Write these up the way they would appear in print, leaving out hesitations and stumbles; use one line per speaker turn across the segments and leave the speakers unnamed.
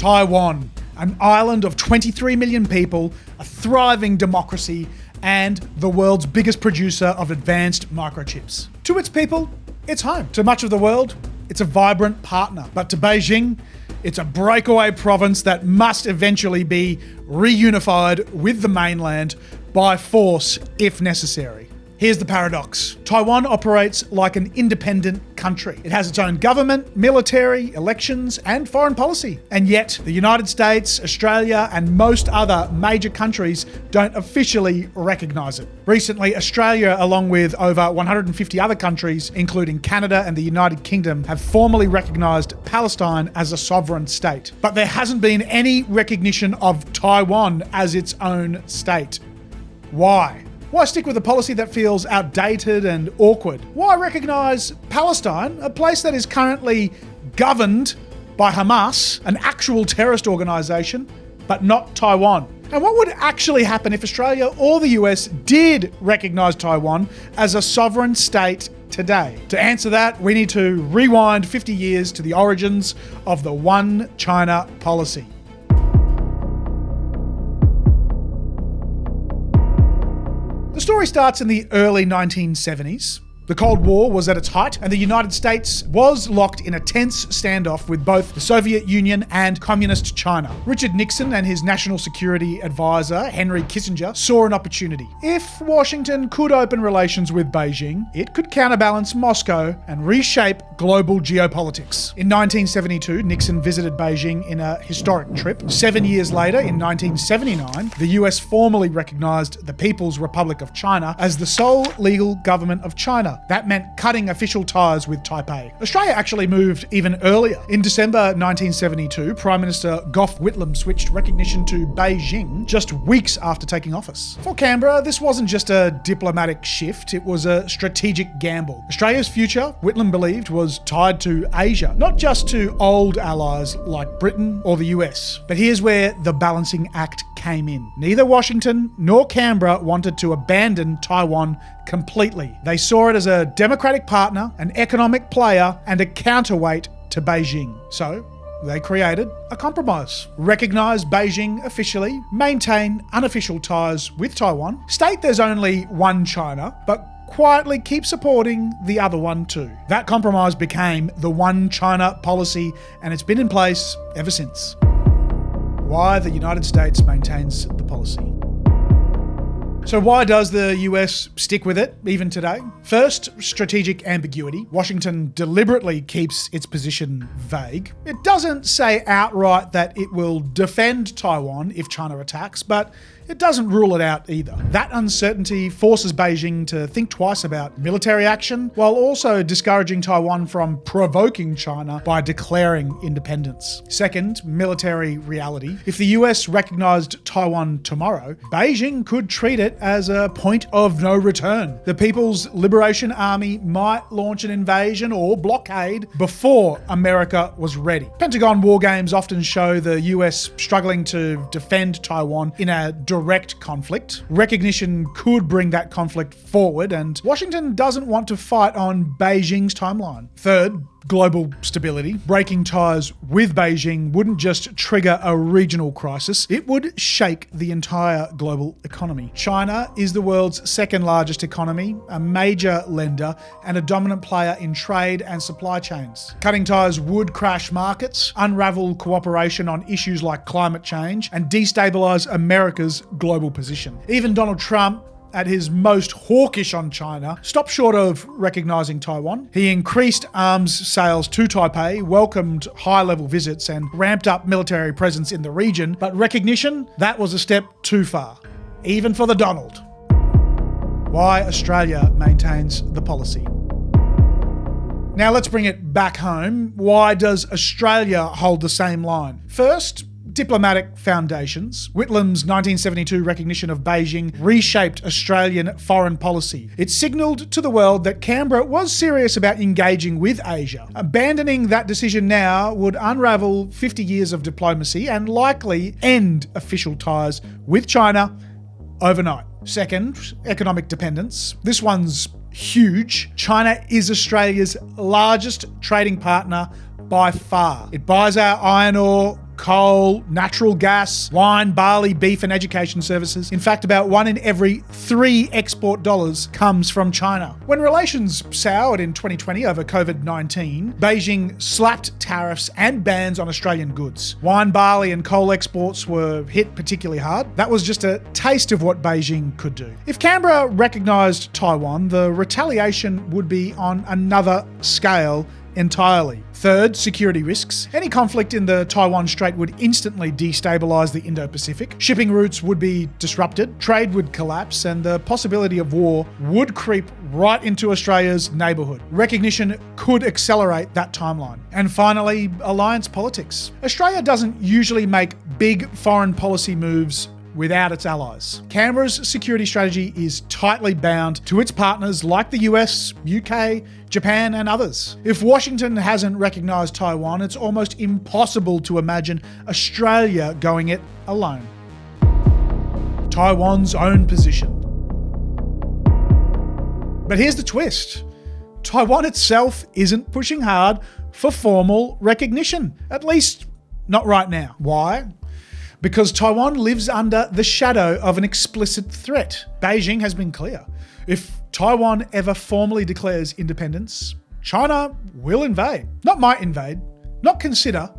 Taiwan, an island of 23 million people, a thriving democracy, and the world's biggest producer of advanced microchips. To its people, it's home. To much of the world, it's a vibrant partner. But to Beijing, it's a breakaway province that must eventually be reunified with the mainland by force if necessary. Here's the paradox. Taiwan operates like an independent country. It has its own government, military, elections, and foreign policy. And yet, the United States, Australia, and most other major countries don't officially recognise it. Recently, Australia, along with over 150 other countries, including Canada and the United Kingdom, have formally recognised Palestine as a sovereign state. But there hasn't been any recognition of Taiwan as its own state. Why? Why stick with a policy that feels outdated and awkward? Why recognise Palestine, a place that is currently governed by Hamas, an actual terrorist organisation, but not Taiwan? And what would actually happen if Australia or the US did recognise Taiwan as a sovereign state today? To answer that, we need to rewind 50 years to the origins of the One China policy. The story starts in the early 1970s. The Cold War was at its height, and the United States was locked in a tense standoff with both the Soviet Union and Communist China. Richard Nixon and his national security advisor, Henry Kissinger, saw an opportunity. If Washington could open relations with Beijing, it could counterbalance Moscow and reshape global geopolitics. In 1972, Nixon visited Beijing in a historic trip. 7 years later, in 1979, the US formally recognized the People's Republic of China as the sole legal government of China. That meant cutting official ties with Taipei. Australia actually moved even earlier. In December 1972, Prime Minister Gough Whitlam switched recognition to Beijing just weeks after taking office. For Canberra, this wasn't just a diplomatic shift, it was a strategic gamble. Australia's future, Whitlam believed, was tied to Asia, not just to old allies like Britain or the US. But here's where the balancing act came in. Neither Washington nor Canberra wanted to abandon Taiwan completely. They saw it as a democratic partner, an economic player, and a counterweight to Beijing. So they created a compromise. Recognise Beijing officially, maintain unofficial ties with Taiwan, state there's only one China, but quietly keep supporting the other one too. That compromise became the One China policy, and it's been in place ever since. Why the United States maintains the policy. So why does the US stick with it, even today? First, strategic ambiguity. Washington deliberately keeps its position vague. It doesn't say outright that it will defend Taiwan if China attacks, but it doesn't rule it out either. That uncertainty forces Beijing to think twice about military action, while also discouraging Taiwan from provoking China by declaring independence. Second, military reality. If the US recognized Taiwan tomorrow, Beijing could treat it as a point of no return. The People's Liberation Army might launch an invasion or blockade before America was ready. Pentagon war games often show the US struggling to defend Taiwan in a direct conflict. Recognition could bring that conflict forward, and Washington doesn't want to fight on Beijing's timeline. Third, global stability. Breaking ties with Beijing wouldn't just trigger a regional crisis, it would shake the entire global economy. China is the world's second largest economy, a major lender, and a dominant player in trade and supply chains. Cutting ties would crash markets, unravel cooperation on issues like climate change, and destabilize America's global position. Even Donald Trump, at his most hawkish on China, stopped short of recognising Taiwan. He increased arms sales to Taipei, welcomed high-level visits, and ramped up military presence in the region, but recognition, that was a step too far, even for the Donald. Why Australia maintains the policy. Now let's bring it back home. Why does Australia hold the same line? First, diplomatic foundations. Whitlam's 1972 recognition of Beijing reshaped Australian foreign policy. It signalled to the world that Canberra was serious about engaging with Asia. Abandoning that decision now would unravel 50 years of diplomacy and likely end official ties with China overnight. Second, economic dependence. This one's huge. China is Australia's largest trading partner by far. It buys our iron ore, coal, natural gas, wine, barley, beef, and education services. In fact, about 1 in every 3 export dollars comes from China. When relations soured in 2020 over COVID-19, Beijing slapped tariffs and bans on Australian goods. Wine, barley, and coal exports were hit particularly hard. That was just a taste of what Beijing could do. If Canberra recognised Taiwan, the retaliation would be on another scale entirely. Third, security risks. Any conflict in the Taiwan Strait would instantly destabilise the Indo-Pacific. Shipping routes would be disrupted, trade would collapse, and the possibility of war would creep right into Australia's neighbourhood. Recognition could accelerate that timeline. And finally, alliance politics. Australia doesn't usually make big foreign policy moves without its allies. Canberra's security strategy is tightly bound to its partners like the US, UK, Japan, and others. If Washington hasn't recognised Taiwan, it's almost impossible to imagine Australia going it alone. Taiwan's own position. But here's the twist. Taiwan itself isn't pushing hard for formal recognition, at least not right now. Why? Because Taiwan lives under the shadow of an explicit threat. Beijing has been clear. If Taiwan ever formally declares independence, China will invade. Not might invade, not consider,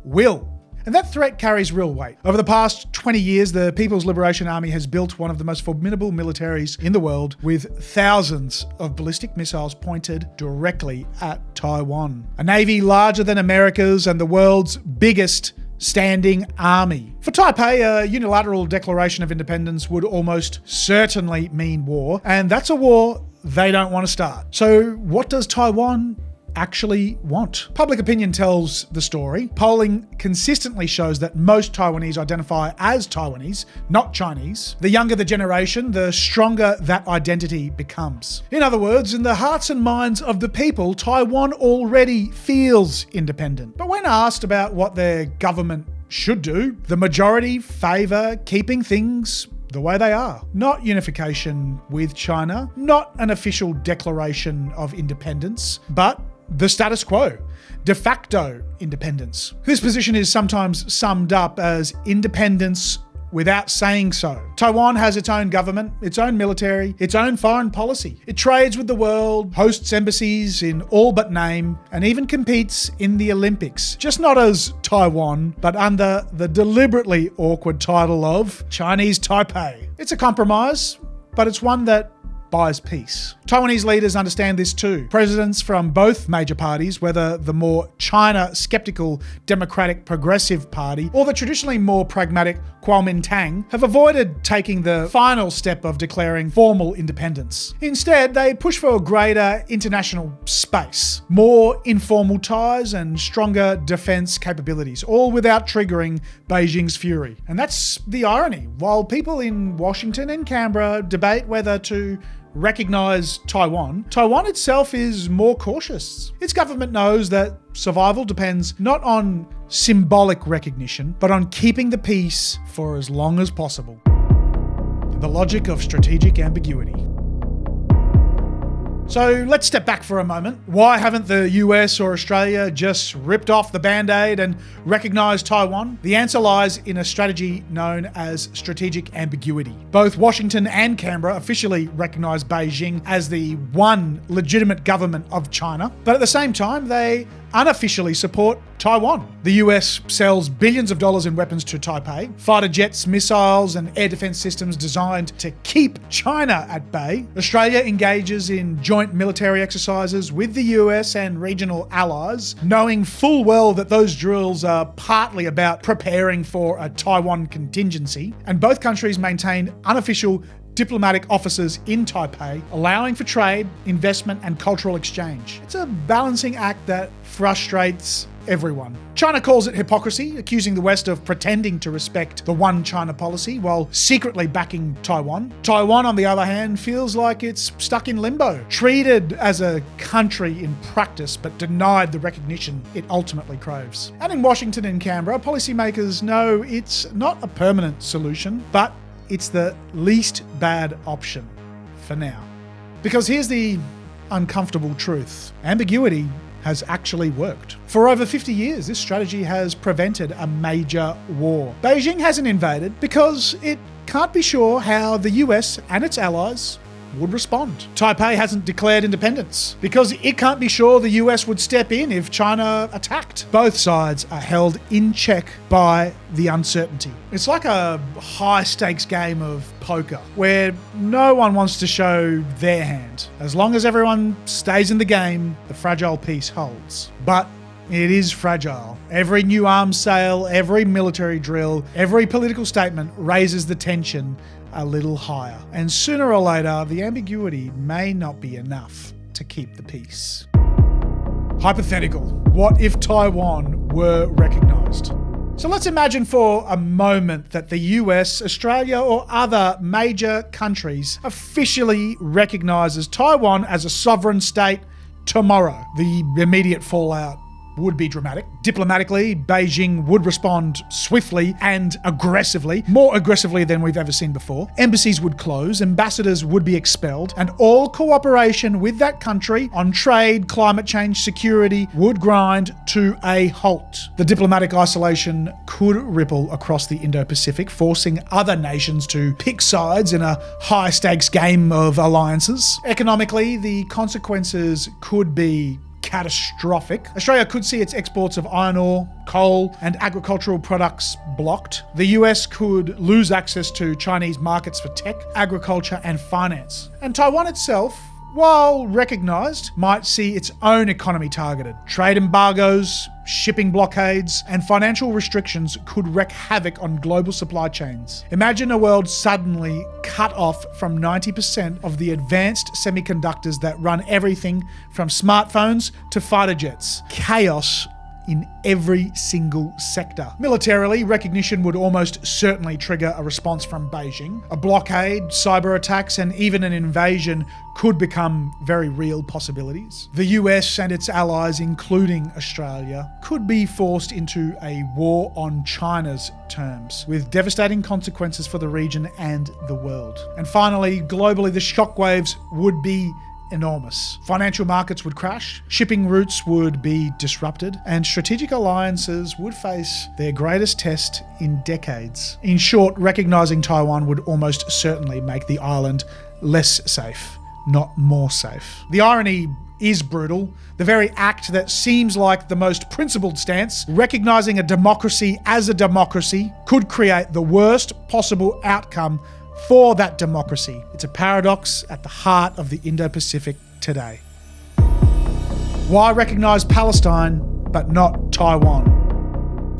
will. And that threat carries real weight. Over the past 20 years, the People's Liberation Army has built one of the most formidable militaries in the world, with thousands of ballistic missiles pointed directly at Taiwan. A navy larger than America's and the world's biggest standing army. For Taipei, a unilateral declaration of independence would almost certainly mean war, and that's a war they don't want to start. So what does Taiwan actually want? Public opinion tells the story. Polling consistently shows that most Taiwanese identify as Taiwanese, not Chinese. The younger the generation, the stronger that identity becomes. In other words, in the hearts and minds of the people, Taiwan already feels independent. But when asked about what their government should do, the majority favour keeping things the way they are. Not unification with China, not an official declaration of independence, but the status quo, de facto independence. This position is sometimes summed up as independence without saying so. Taiwan has its own government, its own military, its own foreign policy. It trades with the world, hosts embassies in all but name, and even competes in the Olympics. Just not as Taiwan, but under the deliberately awkward title of Chinese Taipei. It's a compromise, but it's one that buys peace. Taiwanese leaders understand this too. Presidents from both major parties, whether the more China-skeptical Democratic Progressive Party or the traditionally more pragmatic Kuomintang, have avoided taking the final step of declaring formal independence. Instead, they push for a greater international space, more informal ties and stronger defense capabilities, all without triggering Beijing's fury. And that's the irony. While people in Washington and Canberra debate whether to recognise Taiwan itself is more cautious. Its government knows that survival depends not on symbolic recognition, but on keeping the peace for as long as possible. The logic of strategic ambiguity. So let's step back for a moment. Why haven't the US or Australia just ripped off the band-aid and recognised Taiwan? The answer lies in a strategy known as strategic ambiguity. Both Washington and Canberra officially recognise Beijing as the one legitimate government of China, but at the same time, they unofficially support Taiwan. The US sells billions of dollars in weapons to Taipei, fighter jets, missiles, and air defense systems designed to keep China at bay. Australia engages in joint military exercises with the US and regional allies, knowing full well that those drills are partly about preparing for a Taiwan contingency. And both countries maintain unofficial diplomatic offices in Taipei, allowing for trade, investment, and cultural exchange. It's a balancing act that frustrates everyone. China calls it hypocrisy, accusing the West of pretending to respect the one China policy while secretly backing Taiwan. Taiwan, on the other hand, feels like it's stuck in limbo, treated as a country in practice, but denied the recognition it ultimately craves. And in Washington and Canberra, policymakers know it's not a permanent solution, but it's the least bad option for now. Because here's the uncomfortable truth. Ambiguity has actually worked. For over 50 years, this strategy has prevented a major war. Beijing hasn't invaded because it can't be sure how the US and its allies would respond. Taipei hasn't declared independence because it can't be sure the US would step in if China attacked. Both sides are held in check by the uncertainty. It's like a high-stakes game of poker where no one wants to show their hand. As long as everyone stays in the game, the fragile piece holds. But it is fragile. Every new arms sale, every military drill, every political statement raises the tension a little higher. And sooner or later, the ambiguity may not be enough to keep the peace. Hypothetical. What if Taiwan were recognised? So let's imagine for a moment that the US, Australia, or other major countries officially recognises Taiwan as a sovereign state tomorrow. The immediate fallout would be dramatic. Diplomatically, Beijing would respond swiftly and aggressively, more aggressively than we've ever seen before. Embassies would close, ambassadors would be expelled, and all cooperation with that country on trade, climate change, security would grind to a halt. The diplomatic isolation could ripple across the Indo-Pacific, forcing other nations to pick sides in a high-stakes game of alliances. Economically, the consequences could be catastrophic. Australia could see its exports of iron ore, coal, and agricultural products blocked. The US could lose access to Chinese markets for tech, agriculture, and finance. And Taiwan itself, while recognised, might see its own economy targeted. Trade embargoes, shipping blockades, and financial restrictions could wreak havoc on global supply chains. Imagine a world suddenly cut off from 90% of the advanced semiconductors that run everything from smartphones to fighter jets. Chaos in every single sector. Militarily, recognition would almost certainly trigger a response from Beijing. A blockade, cyber attacks, and even an invasion could become very real possibilities. The US and its allies, including Australia, could be forced into a war on China's terms, with devastating consequences for the region and the world. And finally, globally, the shockwaves would be enormous. Financial markets would crash, shipping routes would be disrupted, and strategic alliances would face their greatest test in decades. In short, recognising Taiwan would almost certainly make the island less safe, not more safe. The irony is brutal. The very act that seems like the most principled stance, recognising a democracy as a democracy, could create the worst possible outcome for that democracy. It's a paradox at the heart of the Indo-Pacific today. Why recognise Palestine but not Taiwan?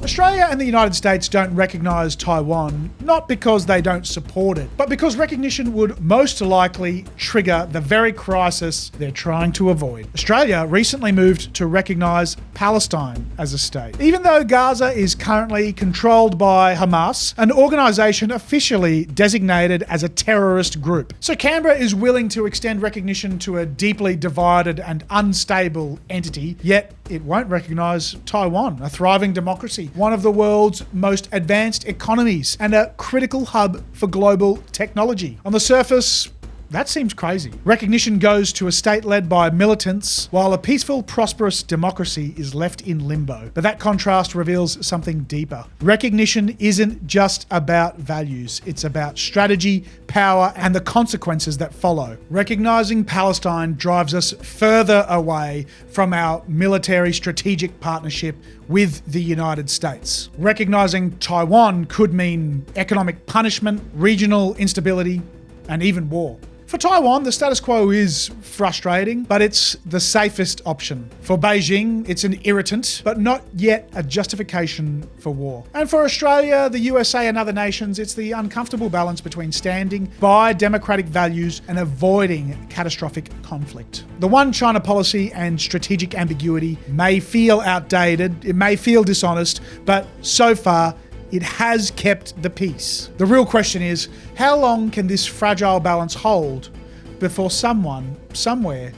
Australia and the United States don't recognise Taiwan, not because they don't support it, but because recognition would most likely trigger the very crisis they're trying to avoid. Australia recently moved to recognise Palestine as a state. Even though Gaza is currently controlled by Hamas, an organisation officially designated as a terrorist group. So Canberra is willing to extend recognition to a deeply divided and unstable entity, yet it won't recognise Taiwan, a thriving democracy, one of the world's most advanced economies, and a critical hub for global technology. On the surface, that seems crazy. Recognition goes to a state led by militants, while a peaceful, prosperous democracy is left in limbo. But that contrast reveals something deeper. Recognition isn't just about values, it's about strategy, power, and the consequences that follow. Recognizing Palestine drives us further away from our military strategic partnership with the United States. Recognizing Taiwan could mean economic punishment, regional instability, and even war. For Taiwan, the status quo is frustrating, but it's the safest option. For Beijing, it's an irritant, but not yet a justification for war. And for Australia, the USA, and other nations, it's the uncomfortable balance between standing by democratic values and avoiding catastrophic conflict. The one China policy and strategic ambiguity may feel outdated, it may feel dishonest, but so far, it has kept the peace. The real question is, how long can this fragile balance hold before someone, somewhere,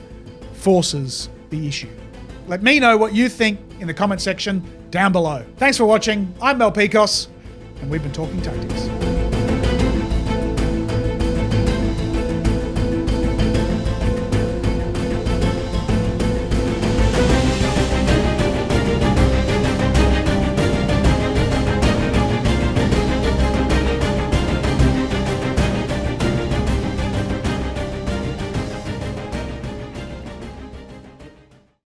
forces the issue? Let me know what you think in the comment section down below. Thanks for watching. I'm Pikos, and we've been talking tactics.